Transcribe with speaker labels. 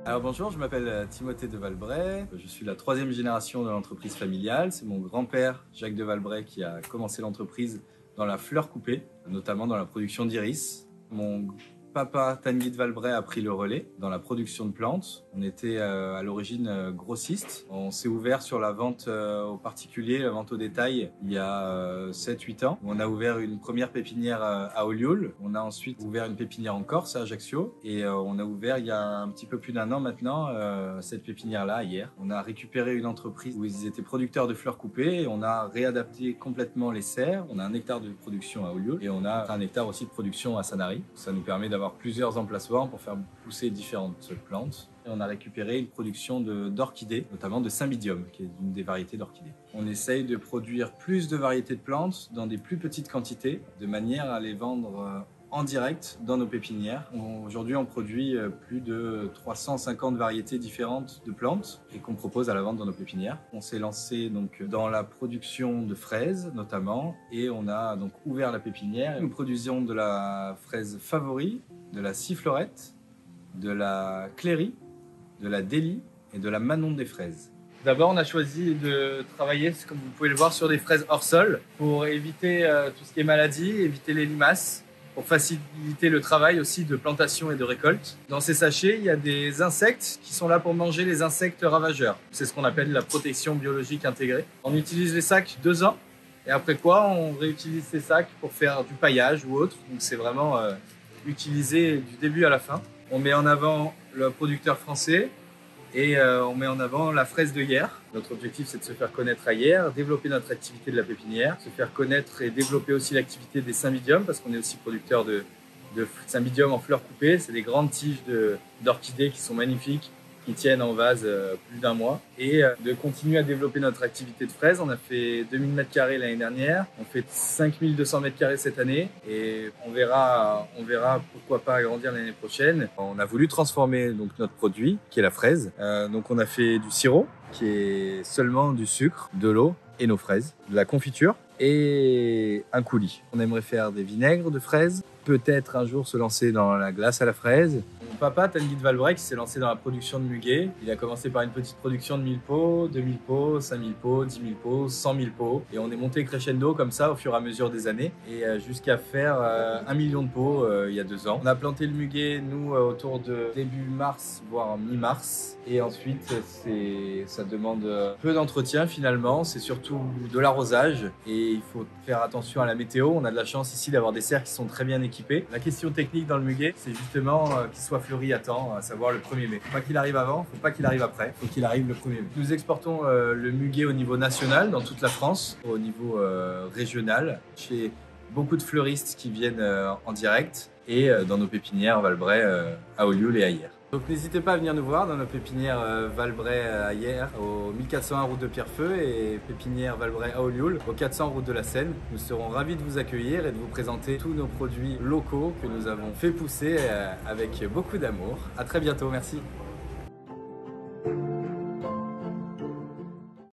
Speaker 1: Alors bonjour, je m'appelle Timothée de Valbray. Je suis la troisième génération de l'entreprise familiale. C'est mon grand-père Jacques de Valbray qui a commencé l'entreprise dans la fleur coupée, notamment dans la production d'iris. Mon papa Tanguy de Valbray a pris le relais dans la production de plantes. On était à l'origine grossiste. On s'est ouvert sur la vente aux particuliers, la vente au détail, il y a 7-8 ans. On a ouvert une première pépinière à Ollioules. On a ensuite ouvert une pépinière en Corse, à Ajaccio. Et on a ouvert il y a un petit peu plus d'un an maintenant cette pépinière-là, hier. On a récupéré une entreprise où ils étaient producteurs de fleurs coupées et on a réadapté complètement les serres. On a 1 hectare de production à Ollioules et on a 1 hectare aussi de production à Sanary. Ça nous permet d'avoir plusieurs emplacements pour faire pousser différentes plantes. Et on a récupéré une production d'orchidées, notamment de Cymbidium, qui est une des variétés d'orchidées. On essaye de produire plus de variétés de plantes dans des plus petites quantités, de manière à les vendre en direct dans nos pépinières. Aujourd'hui, on produit plus de 350 variétés différentes de plantes et qu'on propose à la vente dans nos pépinières. On s'est lancé donc dans la production de fraises notamment et on a donc ouvert la pépinière. Nous produisions de la fraise favori, de la sifflorette, de la cléry, de la délie et de la manon des fraises. D'abord, on a choisi de travailler, comme vous pouvez le voir, sur des fraises hors sol pour éviter tout ce qui est maladie, éviter les limaces, pour faciliter le travail aussi de plantation et de récolte. Dans ces sachets, il y a des insectes qui sont là pour manger les insectes ravageurs. C'est ce qu'on appelle la protection biologique intégrée. On utilise les sacs 2 ans et après quoi, on réutilise ces sacs pour faire du paillage ou autre. Donc c'est vraiment utilisé du début à la fin. On met en avant le producteur français et on met en avant la fraise de Hyères. Notre objectif, c'est de se faire connaître à Hyères, développer notre activité de la pépinière, se faire connaître et développer aussi l'activité des Cymbidium, parce qu'on est aussi producteur de Cymbidium en fleurs coupées. C'est des grandes tiges d'orchidées qui sont magnifiques, qui tiennent en vase plus d'1 mois. Et de continuer à développer notre activité de fraises. On a fait 2000 m² l'année dernière, on fait 5200 m² cette année et on verra pourquoi pas agrandir l'année prochaine. On a voulu transformer donc notre produit, qui est la fraise. Donc on a fait du sirop, qui est seulement du sucre, de l'eau et nos fraises, de la confiture et un coulis. On aimerait faire des vinaigres de fraises, peut-être un jour se lancer dans la glace à la fraise. Mon papa, Tanguy de Valbray, qui s'est lancé dans la production de muguet. Il a commencé par une petite production de 1000 pots, 2000 pots, 5000 pots, 10 000 pots, 100 000 pots. Et on est monté crescendo comme ça au fur et à mesure des années et jusqu'à faire 1 million de pots il y a 2 ans. On a planté le muguet, nous, autour de début mars, voire mi-mars. Et ensuite, ça demande peu d'entretien finalement. C'est surtout de l'arrosage et il faut faire attention à la météo. On a de la chance ici d'avoir des serres qui sont très bien équipées. La question technique dans le muguet, c'est justement qu'il soit fleuri à temps, à savoir le 1er mai. Faut pas qu'il arrive avant, faut pas qu'il arrive après, faut qu'il arrive le 1er mai. Nous exportons le muguet au niveau national, dans toute la France, au niveau régional, chez beaucoup de fleuristes qui viennent en direct et dans nos pépinières Valbray à Ollioules et à Hyères. Donc n'hésitez pas à venir nous voir dans nos pépinières Valbray à Hyères, au 1401 route de Pierrefeu et pépinière Valbray à Ollioules, au 400 route de la Seine. Nous serons ravis de vous accueillir et de vous présenter tous nos produits locaux que nous avons fait pousser avec beaucoup d'amour. À très bientôt, merci.